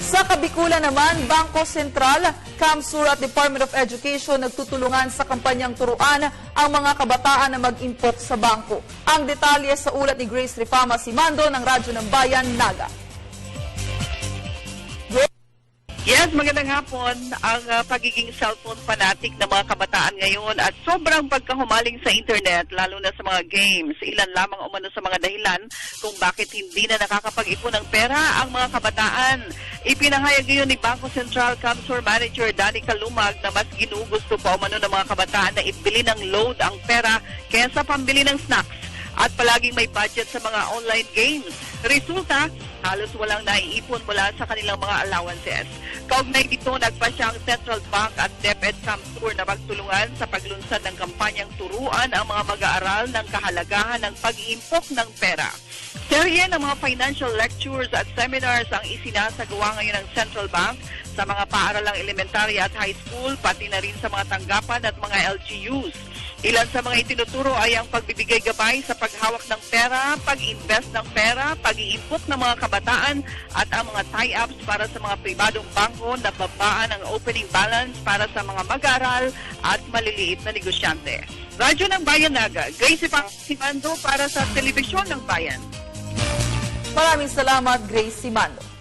Sa Kabikulan naman, Bangko Sentral, Kamsur at Department of Education nagtutulungan sa kampanyang turuan ang mga kabataan na mag-impok sa bangko. Ang detalye sa ulat ni Grace Rifama Simando ng Radyo ng Bayan, Naga. Yes, magandang hapon. Ang pagiging cellphone fanatic ng mga kabataan ngayon at sobrang pagkahumaling sa internet, lalo na sa mga games. Ilan lamang umano sa mga dahilan kung bakit hindi na nakakapag-ipon ng pera ang mga kabataan. Ipinahayag ngayon ni Bangko Sentral Kamsur Manager Danny Kalumag na mas ginugusto pa umano ng mga kabataan na ibili ng load ang pera kaysa pambili ng snacks at palaging may budget sa mga online games. Resulta, halos walang naiipon mula sa kanilang mga allowances. Kaugnay dito, nagpasya ang Central Bank at DepEd Kamsur na magtulungan sa paglunsad ng kampanyang turuan ang mga mag-aaral ng kahalagahan ng pag-iimpok ng pera. Serye ng mga financial lectures at seminars ang isinasagawa ngayon ng Central Bank sa mga paaralang elementary at high school, pati na rin sa mga tanggapan at mga LGUs. Ilan sa mga itinuturo ay ang pagbibigay gabay sa paghawak ng pera, pag-invest ng pera, pag-iimpok ng mga kabataan at ang mga tie-ups para sa mga pribadong bangko na babaan ang opening balance para sa mga mag-aaral at maliliit na negosyante. Radyo ng Bayan, Naga, Grace Simando para sa Telebisyon ng Bayan. Maraming salamat, Grace Simando.